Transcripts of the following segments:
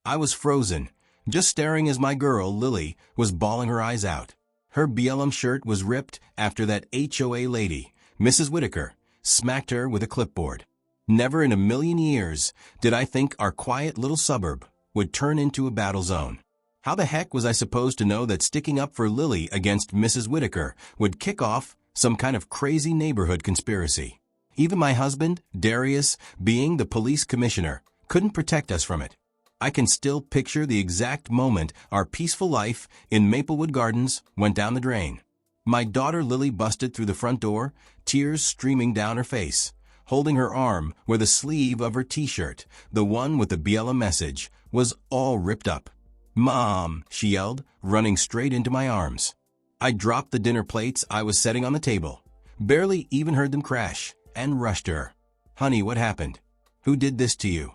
I was frozen, just staring as my girl, Lily, was bawling her eyes out. Her BLM shirt was ripped after that HOA lady, Mrs. Whitaker, smacked her with a clipboard. Never in a million years did I think our quiet little suburb would turn into a battle zone. How the heck was I supposed to know that sticking up for Lily against Mrs. Whitaker would kick off some kind of crazy neighborhood conspiracy? Even my husband, Darius, being the police commissioner, couldn't protect us from it. I can still picture the exact moment our peaceful life in Maplewood Gardens went down the drain. My daughter Lily busted through the front door, tears streaming down her face, holding her arm where the sleeve of her t-shirt, the one with the BLM message, was all ripped up. "Mom," she yelled, running straight into my arms. I dropped the dinner plates I was setting on the table, barely even heard them crash, and rushed to her. "Honey, what happened? Who did this to you?"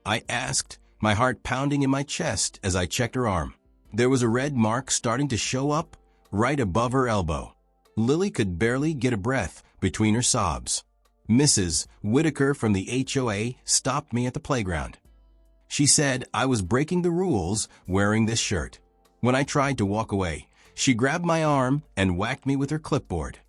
I asked, my heart pounding in my chest as I checked her arm. There was a red mark starting to show up right above her elbow. Lily could barely get a breath between her sobs. Mrs. Whitaker from the HOA stopped me at the playground. She said I was breaking the rules wearing this shirt. When I tried to walk away, she grabbed my arm and whacked me with her clipboard.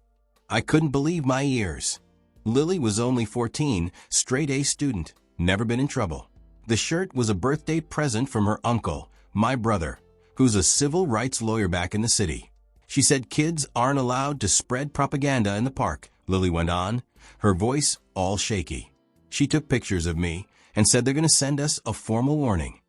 I couldn't believe my ears. Lily was only 14, straight-A student, never been in trouble. The shirt was a birthday present from her uncle, my brother, who's a civil rights lawyer back in the city. She said kids aren't allowed to spread propaganda in the park, Lily went on, her voice all shaky. She took pictures of me and said they're going to send us a formal warning.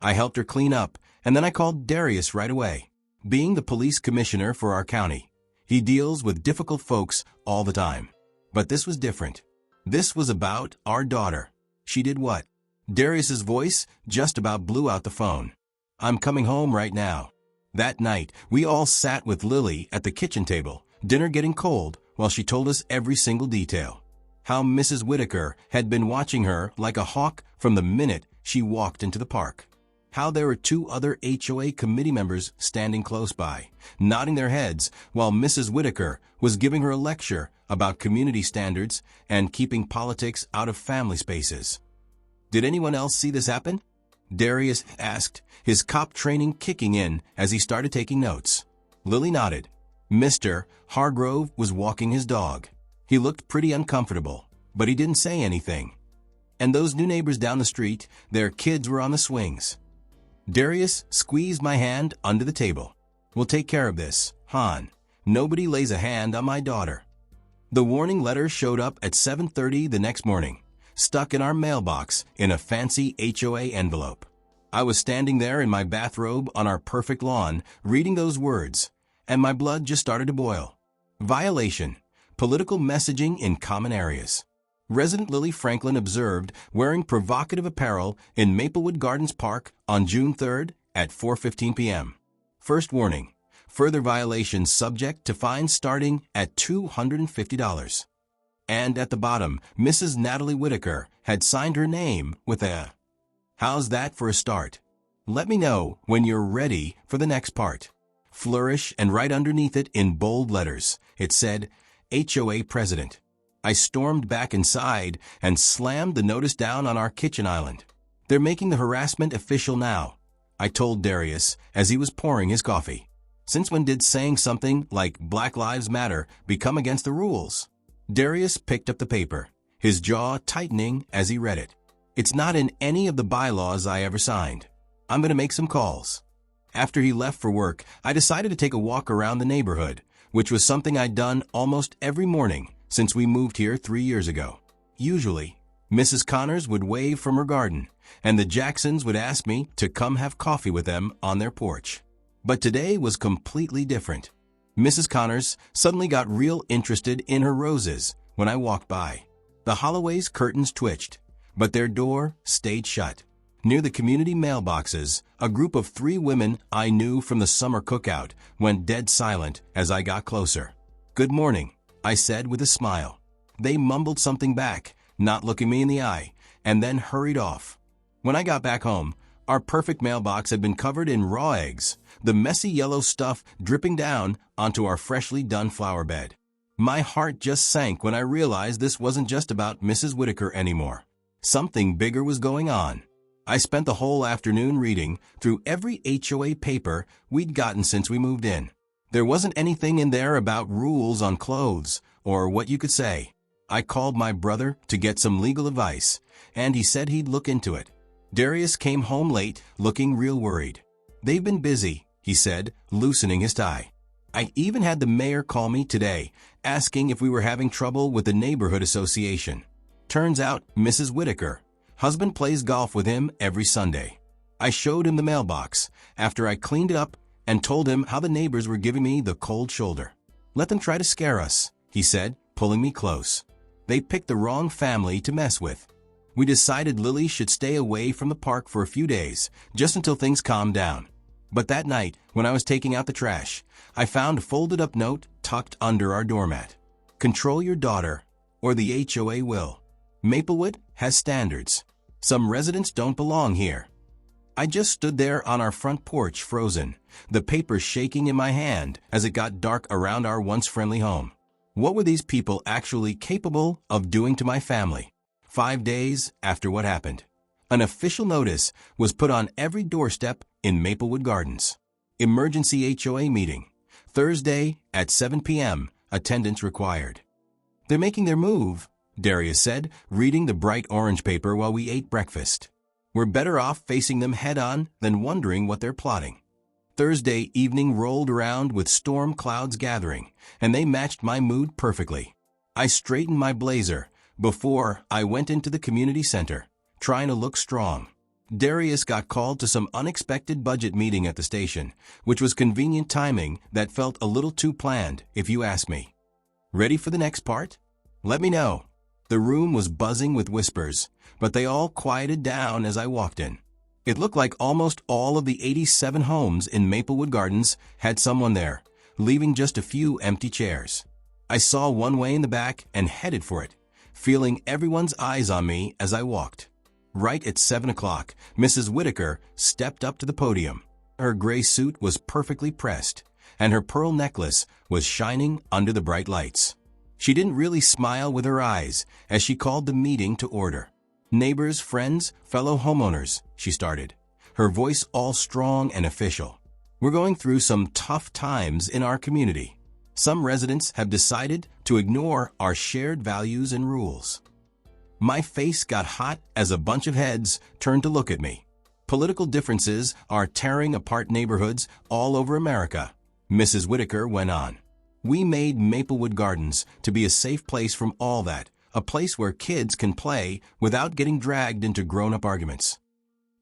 I helped her clean up, and then I called Darius right away. Being the police commissioner for our county, he deals with difficult folks all the time. But this was different. This was about our daughter. She did what? Darius's voice just about blew out the phone. "I'm coming home right now." That night, we all sat with Lily at the kitchen table, dinner getting cold, while she told us every single detail. How Mrs. Whitaker had been watching her like a hawk from the minute she walked into the park. How there were 2 other HOA committee members standing close by, nodding their heads while Mrs. Whitaker was giving her a lecture about community standards and keeping politics out of family spaces. "Did anyone else see this happen?" Darius asked, his cop training kicking in as he started taking notes. Lily nodded. Mr. Hargrove was walking his dog. He looked pretty uncomfortable, but he didn't say anything. And those new neighbors down the street, their kids were on the swings. Darius squeezed my hand under the table. "We'll take care of this, Han. Nobody lays a hand on my daughter." The warning letter showed up at 7:30 the next morning, stuck in our mailbox in a fancy HOA envelope. I was standing there in my bathrobe on our perfect lawn, reading those words, and my blood just started to boil. Violation. Political messaging in common areas. Resident Lily Franklin observed wearing provocative apparel in Maplewood Gardens Park on June 3rd at 4:15 p.m. First warning. Further violations subject to fines starting at $250. And at the bottom, Mrs. Natalie Whitaker had signed her name with a. How's that for a start? Let me know when you're ready for the next part. Flourish, and right underneath it in bold letters, it said, HOA President. I stormed back inside and slammed the notice down on our kitchen island. "They're making the harassment official now," I told Darius as he was pouring his coffee. "Since when did saying something like Black Lives Matter become against the rules?" Darius picked up the paper, his jaw tightening as he read it. "It's not in any of the bylaws I ever signed. I'm going to make some calls." After he left for work, I decided to take a walk around the neighborhood, which was something I'd done almost every morning since we moved here 3 years ago. Usually, Mrs. Connors would wave from her garden, and the Jacksons would ask me to come have coffee with them on their porch. But today was completely different. Mrs. Connors suddenly got real interested in her roses when I walked by. The Holloway's curtains twitched, but their door stayed shut. Near the community mailboxes, a group of 3 women I knew from the summer cookout went dead silent as I got closer. "Good morning," I said with a smile. They mumbled something back, not looking me in the eye, and then hurried off. When I got back home, our perfect mailbox had been covered in raw eggs, the messy yellow stuff dripping down onto our freshly done flower bed. My heart just sank when I realized this wasn't just about Mrs. Whitaker anymore. Something bigger was going on. I spent the whole afternoon reading through every HOA paper we'd gotten since we moved in. There wasn't anything in there about rules on clothes or what you could say. I called my brother to get some legal advice, and he said he'd look into it. Darius came home late, looking real worried. "They've been busy," he said, loosening his tie. "I even had the mayor call me today, asking if we were having trouble with the neighborhood association. Turns out Mrs. Whitaker, husband plays golf with him every Sunday. I showed him the mailbox after I cleaned it up and told him how the neighbors were giving me the cold shoulder. Let them try to scare us," he said, pulling me close. "They picked the wrong family to mess with. We decided Lily should stay away from the park for a few days, just until things calmed down. But that night, when I was taking out the trash, I found a folded-up note tucked under our doormat. Control your daughter, or the HOA will. Maplewood has standards. Some residents don't belong here." I just stood there on our front porch, frozen, the paper shaking in my hand as it got dark around our once friendly home. What were these people actually capable of doing to my family? 5 days after what happened, an official notice was put on every doorstep in Maplewood Gardens. Emergency HOA meeting. Thursday at 7 p.m. Attendance required. "They're making their move," Darius said, reading the bright orange paper while we ate breakfast. "We're better off facing them head-on than wondering what they're plotting." Thursday evening rolled around with storm clouds gathering, and they matched my mood perfectly. I straightened my blazer before I went into the community center, trying to look strong. Darius got called to some unexpected budget meeting at the station, which was convenient timing that felt a little too planned, if you ask me. "Ready for the next part? Let me know." The room was buzzing with whispers, but they all quieted down as I walked in. It looked like almost all of the 87 homes in Maplewood Gardens had someone there, leaving just a few empty chairs. I saw one way in the back and headed for it, feeling everyone's eyes on me as I walked. Right at 7 o'clock, Mrs. Whitaker stepped up to the podium. Her gray suit was perfectly pressed, and her pearl necklace was shining under the bright lights. She didn't really smile with her eyes as she called the meeting to order. "Neighbors, friends, fellow homeowners," she started, her voice all strong and official. "We're going through some tough times in our community. Some residents have decided to ignore our shared values and rules." My face got hot as a bunch of heads turned to look at me. "Political differences are tearing apart neighborhoods all over America," Mrs. Whitaker went on. "We made Maplewood Gardens to be a safe place from all that, a place where kids can play without getting dragged into grown-up arguments."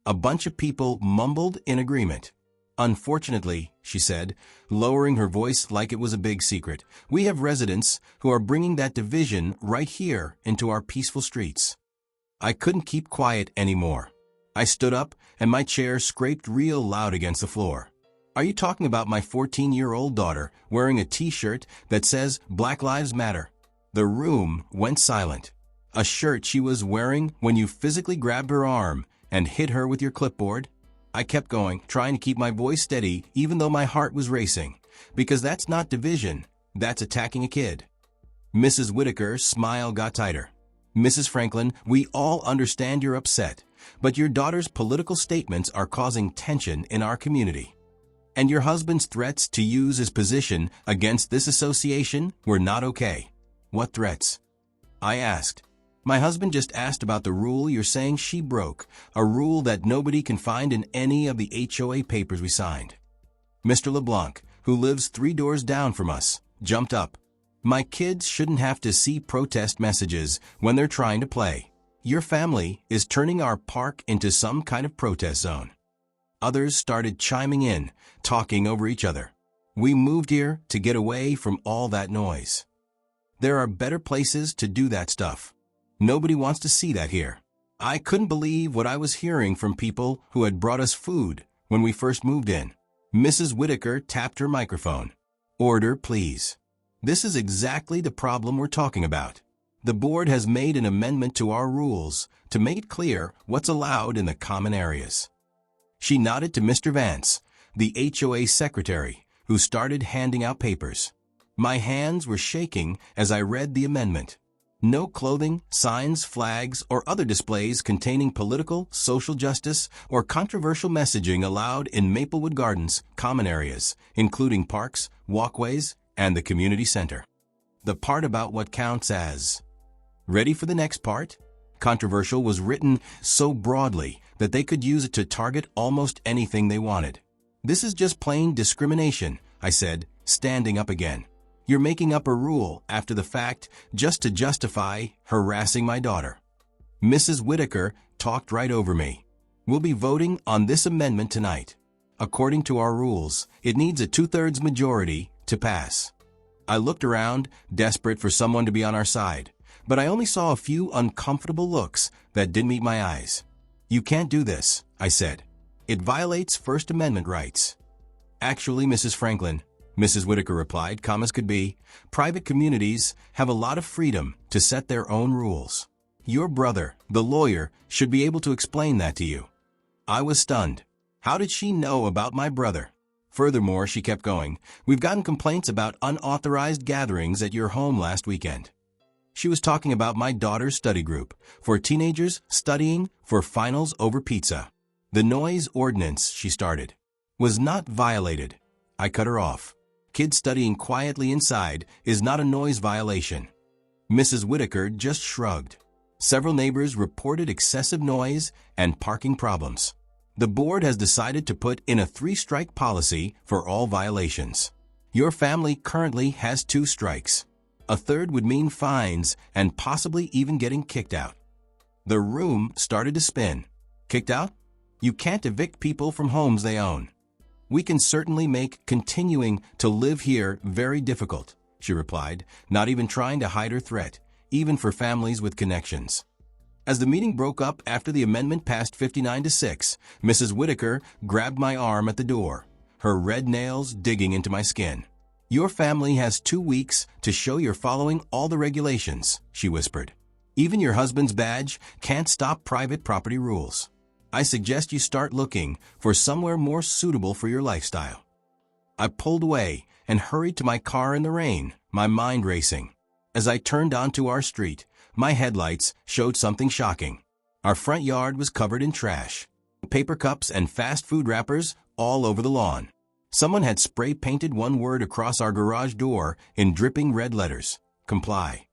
A bunch of people mumbled in agreement. "Unfortunately," she said, lowering her voice like it was a big secret, "we have residents who are bringing that division right here into our peaceful streets." I couldn't keep quiet anymore. I stood up, and my chair scraped real loud against the floor. "Are you talking about my 14-year-old daughter wearing a T-shirt that says Black Lives Matter?" The room went silent. "A shirt she was wearing when you physically grabbed her arm and hit her with your clipboard?" I kept going, trying to keep my voice steady even though my heart was racing, because that's not division, that's attacking a kid. Mrs. Whitaker's smile got tighter. "Mrs. Franklin, we all understand you're upset, but your daughter's political statements are causing tension in our community. And your husband's threats to use his position against this association were not okay." "What threats?" I asked. "My husband just asked about the rule you're saying she broke, a rule that nobody can find in any of the HOA papers we signed." Mr. LeBlanc, who lives 3 doors down from us, jumped up. "My kids shouldn't have to see protest messages when they're trying to play. Your family is turning our park into some kind of protest zone." Others started chiming in, talking over each other. "We moved here to get away from all that noise. There are better places to do that stuff. Nobody wants to see that here." I couldn't believe what I was hearing from people who had brought us food when we first moved in. Mrs. Whitaker tapped her microphone. "Order, please. This is exactly the problem we're talking about. The board has made an amendment to our rules to make it clear what's allowed in the common areas." She nodded to Mr. Vance, the HOA secretary, who started handing out papers. My hands were shaking as I read the amendment. No clothing, signs, flags, or other displays containing political, social justice, or controversial messaging allowed in Maplewood Gardens common areas, including parks, walkways, and the community center. The part about what counts as. Ready for the next part? Controversial was written so broadly that they could use it to target almost anything they wanted. This is just plain discrimination, I said, standing up again. You're making up a rule after the fact just to justify harassing my daughter. Mrs. Whitaker talked right over me. We'll be voting on this amendment tonight. According to our rules, it needs a 2/3 majority to pass. I looked around, desperate for someone to be on our side, but I only saw a few uncomfortable looks that didn't meet my eyes. You can't do this, I said. It violates First Amendment rights. Actually, Mrs. Franklin, Mrs. Whitaker replied, calm as could be, private communities have a lot of freedom to set their own rules. Your brother, the lawyer, should be able to explain that to you. I was stunned. How did she know about my brother? Furthermore, she kept going, we've gotten complaints about unauthorized gatherings at your home last weekend. She was talking about my daughter's study group, for teenagers studying for finals over pizza. The noise ordinance, she started, was not violated. I cut her off. Kids studying quietly inside is not a noise violation. Mrs. Whitaker just shrugged. Several neighbors reported excessive noise and parking problems. The board has decided to put in a 3-strike policy for all violations. Your family currently has 2 strikes. A third would mean fines and possibly even getting kicked out. The room started to spin. Kicked out? You can't evict people from homes they own. We can certainly make continuing to live here very difficult, she replied, not even trying to hide her threat, even for families with connections. As the meeting broke up after the amendment passed 59-6, Mrs. Whitaker grabbed my arm at the door, her red nails digging into my skin. Your family has 2 weeks to show you're following all the regulations, she whispered. Even your husband's badge can't stop private property rules. I suggest you start looking for somewhere more suitable for your lifestyle. I pulled away and hurried to my car in the rain, my mind racing. As I turned onto our street, my headlights showed something shocking. Our front yard was covered in trash. Paper cups and fast food wrappers all over the lawn. Someone had spray-painted one word across our garage door in dripping red letters, comply.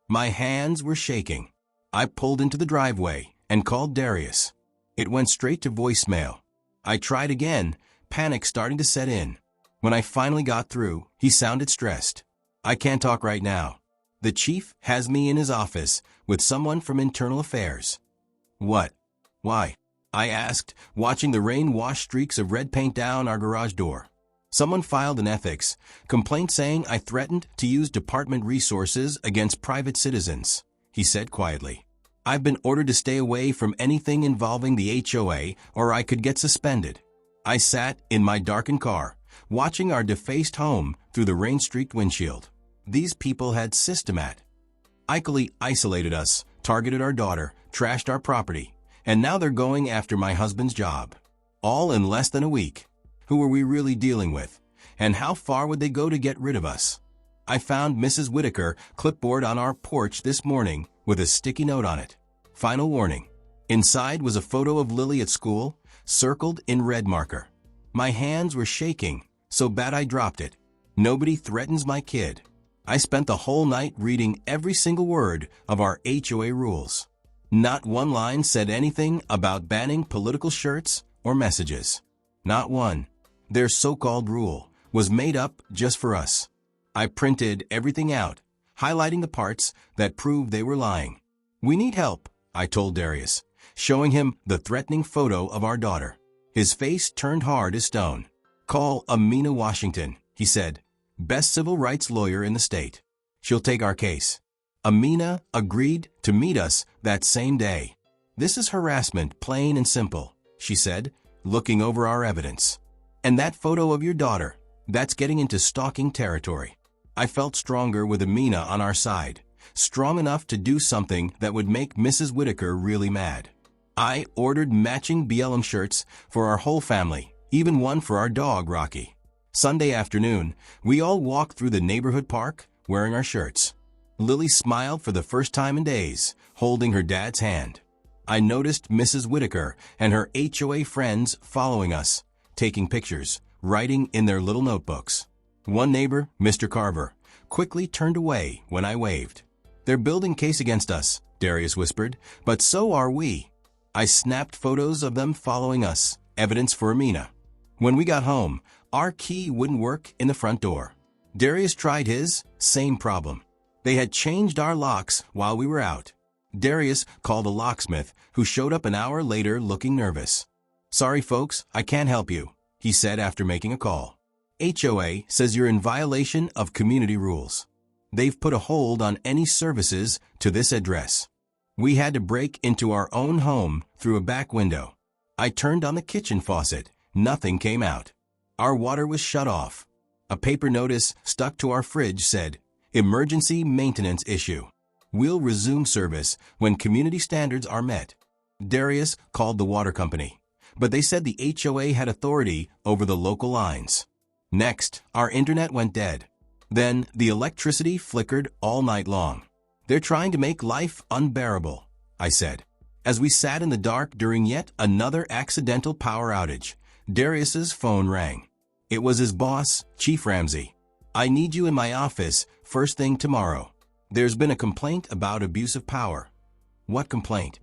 My hands were shaking. I pulled into the driveway and called Darius. It went straight to voicemail. I tried again, panic starting to set in. When I finally got through, he sounded stressed. I can't talk right now. The chief has me in his office with someone from Internal Affairs. What? Why? I asked, watching the rain wash streaks of red paint down our garage door. Someone filed an ethics complaint saying I threatened to use department resources against private citizens, he said quietly. I've been ordered to stay away from anything involving the HOA or I could get suspended. I sat in my darkened car, watching our defaced home through the rain-streaked windshield. These people had systematically isolated us, targeted our daughter, trashed our property, and now they're going after my husband's job. All in less than a week. Who are we really dealing with? And how far would they go to get rid of us? I found Mrs. Whitaker clipboard on our porch this morning with a sticky note on it. Final warning. Inside was a photo of Lily at school, circled in red marker. My hands were shaking, so bad I dropped it. Nobody threatens my kid. I spent the whole night reading every single word of our HOA rules. Not one line said anything about banning political shirts or messages. Not one. Their so-called rule was made up just for us. I printed everything out, highlighting the parts that proved they were lying. We need help, I told Darius, showing him the threatening photo of our daughter. His face turned hard as stone. Call Amina Washington, he said, best civil rights lawyer in the state. She'll take our case. Amina agreed to meet us that same day. This is harassment, plain and simple, she said, looking over our evidence. And that photo of your daughter, that's getting into stalking territory. I felt stronger with Amina on our side, strong enough to do something that would make Mrs. Whitaker really mad. I ordered matching BLM shirts for our whole family, even one for our dog, Rocky. Sunday afternoon, we all walked through the neighborhood park wearing our shirts. Lily smiled for the first time in days, holding her dad's hand. I noticed Mrs. Whitaker and her HOA friends following us, taking pictures, writing in their little notebooks. One neighbor, Mr. Carver, quickly turned away when I waved. "They're building case against us," Darius whispered, "but so are we." I snapped photos of them following us, evidence for Amina. When we got home, our key wouldn't work in the front door. Darius tried his, same problem. They had changed our locks while we were out. Darius called a locksmith, who showed up an hour later looking nervous. "Sorry folks, I can't help you," he said after making a call. "HOA says you're in violation of community rules. They've put a hold on any services to this address." We had to break into our own home through a back window. I turned on the kitchen faucet. Nothing came out. Our water was shut off. A paper notice stuck to our fridge said, "Emergency maintenance issue. We'll resume service when community standards are met." Darius called the water company, but they said the HOA had authority over the local lines. Next, our internet went dead. Then, the electricity flickered all night long. "They're trying to make life unbearable," I said. As we sat in the dark during yet another accidental power outage, Darius's phone rang. It was his boss, Chief Ramsey. "I need you in my office first thing tomorrow. There's been a complaint about abuse of power." "What complaint?"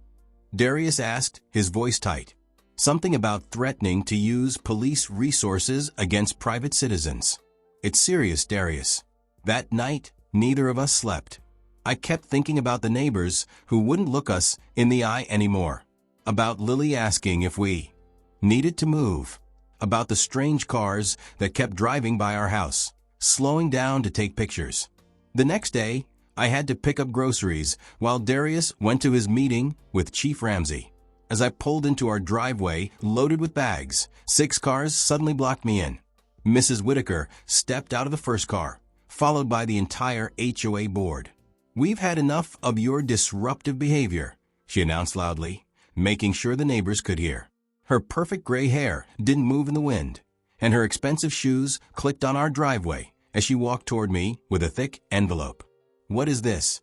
Darius asked, his voice tight. "Something about threatening to use police resources against private citizens." "It's serious, Darius." That night, neither of us slept. I kept thinking about the neighbors who wouldn't look us in the eye anymore. About Lily asking if we needed to move. About the strange cars that kept driving by our house, slowing down to take pictures. The next day, I had to pick up groceries while Darius went to his meeting with Chief Ramsey. As I pulled into our driveway loaded with bags, 6 cars suddenly blocked me in. Mrs. Whitaker stepped out of the first car, followed by the entire HOA board. "We've had enough of your disruptive behavior," she announced loudly, making sure the neighbors could hear. Her perfect gray hair didn't move in the wind, and her expensive shoes clicked on our driveway as she walked toward me with a thick envelope. "What is this?"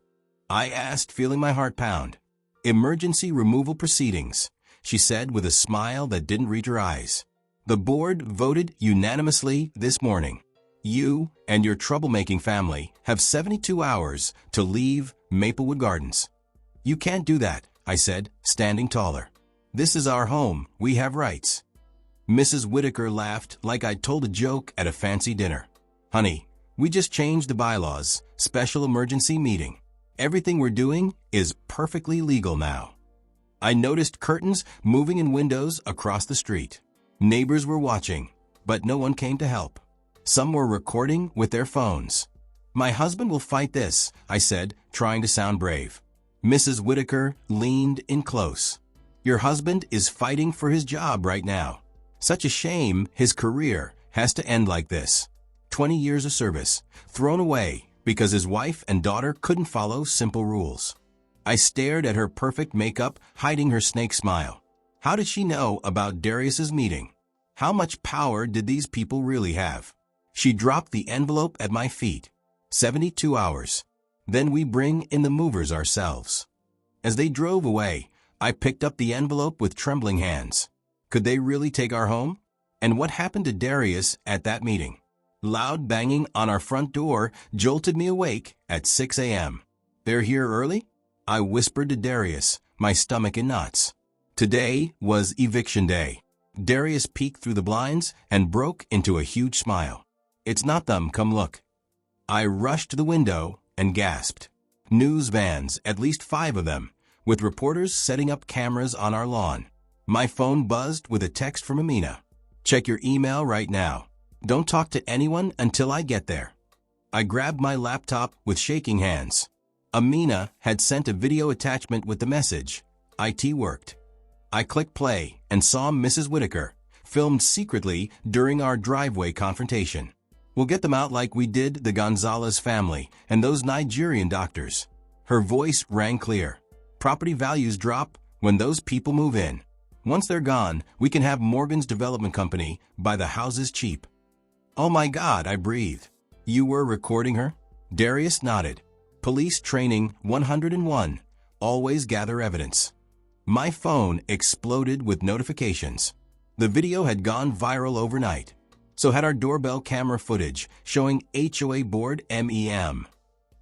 I asked, feeling my heart pound. "Emergency removal proceedings," she said with a smile that didn't reach her eyes. "The board voted unanimously this morning. You and your troublemaking family have 72 hours to leave Maplewood Gardens." "You can't do that," I said, standing taller. "This is our home. We have rights." Mrs. Whitaker laughed like I'd told a joke at a fancy dinner. "Honey, we just changed the bylaws. Special emergency meeting. Everything we're doing is perfectly legal now." I noticed curtains moving in windows across the street. Neighbors were watching, but no one came to help. Some were recording with their phones. "My husband will fight this," I said, trying to sound brave. Mrs. Whitaker leaned in close. "Your husband is fighting for his job right now. Such a shame his career has to end like this. 20 years of service, thrown away because his wife and daughter couldn't follow simple rules." I stared at her perfect makeup, hiding her snake smile. How did she know about Darius's meeting? How much power did these people really have? She dropped the envelope at my feet. 72 hours. Then we bring in the movers ourselves. As they drove away, I picked up the envelope with trembling hands. Could they really take our home? And what happened to Darius at that meeting? Loud banging on our front door jolted me awake at 6 a.m. "They're here early?" I whispered to Darius, my stomach in knots. Today was eviction day. Darius peeked through the blinds and broke into a huge smile. "It's not them, come look." I rushed to the window and gasped. News vans, at least 5 of them, with reporters setting up cameras on our lawn. My phone buzzed with a text from Amina. "Check your email right now. Don't talk to anyone until I get there." I grabbed my laptop with shaking hands. Amina had sent a video attachment with the message, "IT worked." I clicked play and saw Mrs. Whitaker, filmed secretly during our driveway confrontation. "We'll get them out like we did the Gonzalez family and those Nigerian doctors." Her voice rang clear. "Property values drop when those people move in. Once they're gone, we can have Morgan's Development Company buy the houses cheap." "Oh my God," I breathed. "You were recording her?" Darius nodded. Police Training 101. Always gather evidence. My phone exploded with notifications. The video had gone viral overnight. So had our doorbell camera footage showing HOA board MEM.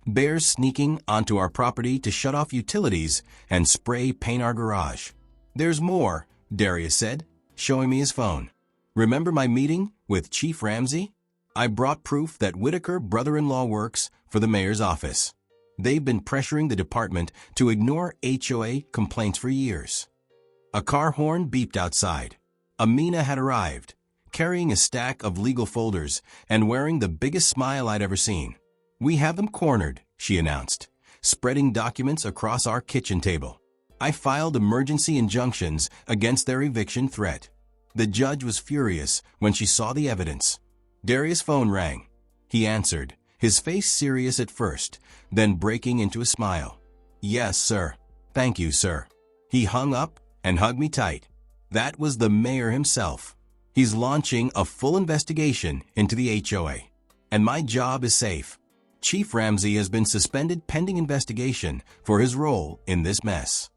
Bears sneaking onto our property to shut off utilities and spray paint our garage. There's more, Darius said, showing me his phone. Remember my meeting with Chief Ramsey? I brought proof that Whitaker brother-in-law works for the mayor's office. They've been pressuring the department to ignore HOA complaints for years. A car horn beeped outside. Amina had arrived, carrying a stack of legal folders and wearing the biggest smile I'd ever seen. We have them cornered, she announced, spreading documents across our kitchen table. I filed emergency injunctions against their eviction threat. The judge was furious when she saw the evidence. Darius' phone rang. He answered, his face serious at first, then breaking into a smile. Yes, sir. Thank you, sir. He hung up and hugged me tight. That was the mayor himself. He's launching a full investigation into the HOA. And my job is safe. Chief Ramsey has been suspended pending investigation for his role in this mess.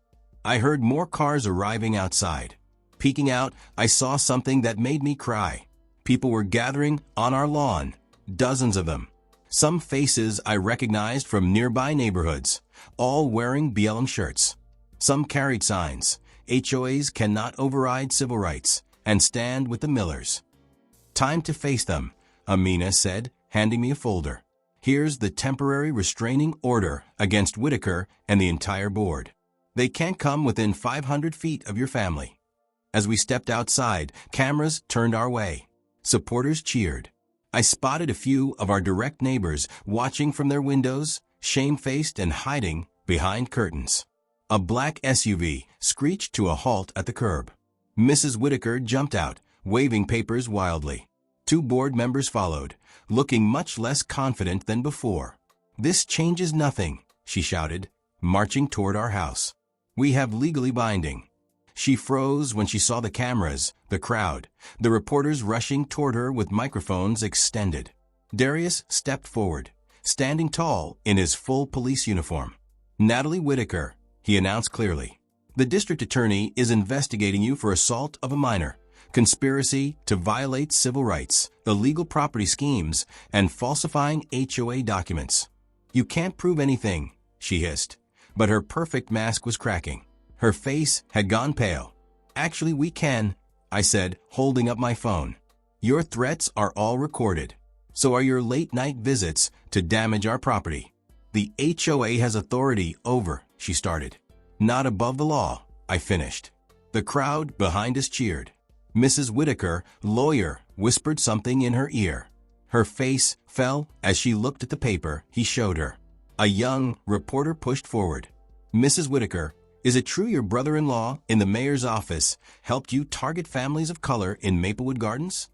I heard more cars arriving outside. Peeking out, I saw something that made me cry. People were gathering on our lawn, dozens of them. Some faces I recognized from nearby neighborhoods, all wearing BLM shirts. Some carried signs, HOAs cannot override civil rights, and stand with the Millers. Time to face them, Amina said, handing me a folder. Here's the temporary restraining order against Whitaker and the entire board. They can't come within 500 feet of your family. As we stepped outside, cameras turned our way. Supporters cheered. I spotted a few of our direct neighbors watching from their windows, shamefaced and hiding behind curtains. A black SUV screeched to a halt at the curb. Mrs. Whitaker jumped out, waving papers wildly. 2 board members followed, looking much less confident than before. This changes nothing, she shouted, marching toward our house. We have legally binding. She froze when she saw the cameras, the crowd, the reporters rushing toward her with microphones extended. Darius stepped forward, standing tall in his full police uniform. Natalie Whitaker, he announced clearly. The district attorney is investigating you for assault of a minor, conspiracy to violate civil rights, illegal property schemes, and falsifying HOA documents. You can't prove anything, she hissed, but her perfect mask was cracking. Her face had gone pale. Actually, we can, I said, holding up my phone. Your threats are all recorded. So are your late-night visits to damage our property. The HOA has authority over, she started. Not above the law, I finished. The crowd behind us cheered. Mrs. Whitaker, lawyer, whispered something in her ear. Her face fell as she looked at the paper he showed her. A young reporter pushed forward. Mrs. Whitaker, is it true your brother-in-law in the mayor's office helped you target families of color in Maplewood Gardens?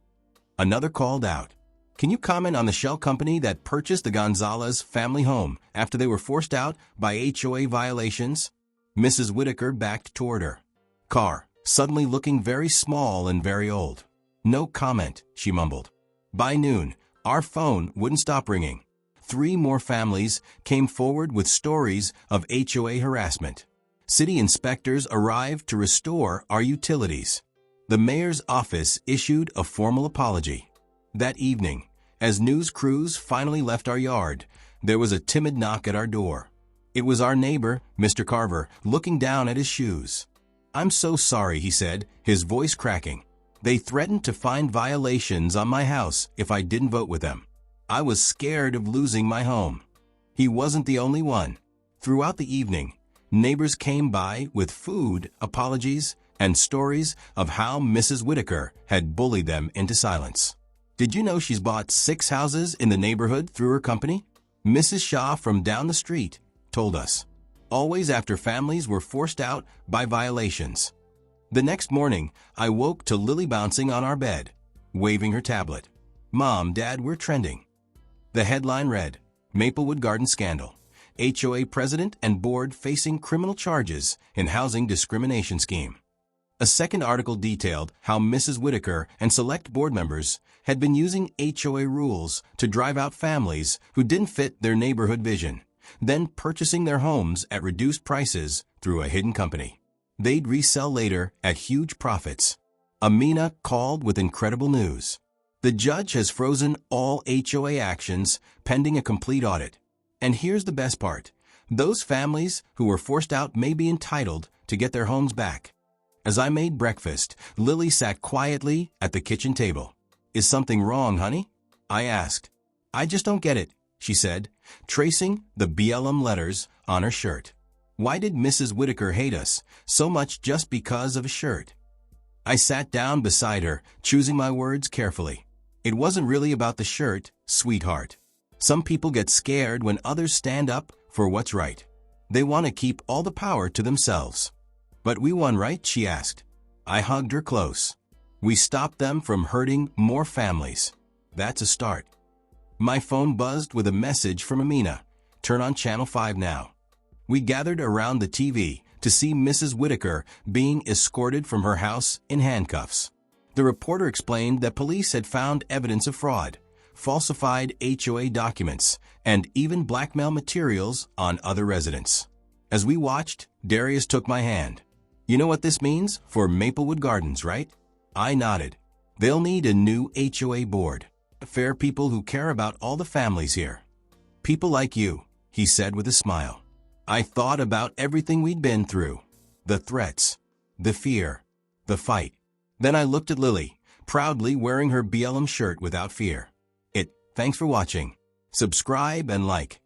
Another called out. Can you comment on the shell company that purchased the Gonzalez family home after they were forced out by HOA violations? Mrs. Whitaker backed toward her. Car, suddenly looking very small and very old. No comment, she mumbled. By noon, our phone wouldn't stop ringing. 3 more families came forward with stories of HOA harassment. City inspectors arrived to restore our utilities. The mayor's office issued a formal apology. That evening, as news crews finally left our yard, there was a timid knock at our door. It was our neighbor, Mr. Carver, looking down at his shoes. I'm so sorry, he said, his voice cracking. They threatened to find violations on my house if I didn't vote with them. I was scared of losing my home. He wasn't the only one. Throughout the evening, neighbors came by with food, apologies, and stories of how Mrs. Whitaker had bullied them into silence. Did you know she's bought 6 houses in the neighborhood through her company? Mrs. Shaw from down the street told us. Always after families were forced out by violations. The next morning, I woke to Lily bouncing on our bed, waving her tablet. Mom, Dad, we're trending. The headline read, Maplewood Garden Scandal. HOA president and board facing criminal charges in housing discrimination scheme. A second article detailed how Mrs. Whitaker and select board members had been using HOA rules to drive out families who didn't fit their neighborhood vision, then purchasing their homes at reduced prices through a hidden company. They'd resell later at huge profits. Amina called with incredible news. The judge has frozen all HOA actions pending a complete audit. And here's the best part. Those families who were forced out may be entitled to get their homes back. As I made breakfast, Lily sat quietly at the kitchen table. "Is something wrong, honey?" I asked. "I just don't get it," she said, tracing the BLM letters on her shirt. Why did Mrs. Whitaker hate us so much just because of a shirt? I sat down beside her, choosing my words carefully. It wasn't really about the shirt, sweetheart. Some people get scared when others stand up for what's right. They want to keep all the power to themselves. "But we won, right?" she asked. I hugged her close. "We stopped them from hurting more families. That's a start." My phone buzzed with a message from Amina. "Turn on Channel 5 now." We gathered around the TV to see Mrs. Whitaker being escorted from her house in handcuffs. The reporter explained that police had found evidence of fraud, falsified HOA documents, and even blackmail materials on other residents. As we watched, Darius took my hand. "You know what this means for Maplewood Gardens, right?" I nodded. "They'll need a new HOA board. Fair people who care about all the families here. People like you," he said with a smile. I thought about everything we'd been through. The threats, the fear, the fight. Then I looked at Lily, proudly wearing her BLM shirt without fear. Thanks for watching. Subscribe and like.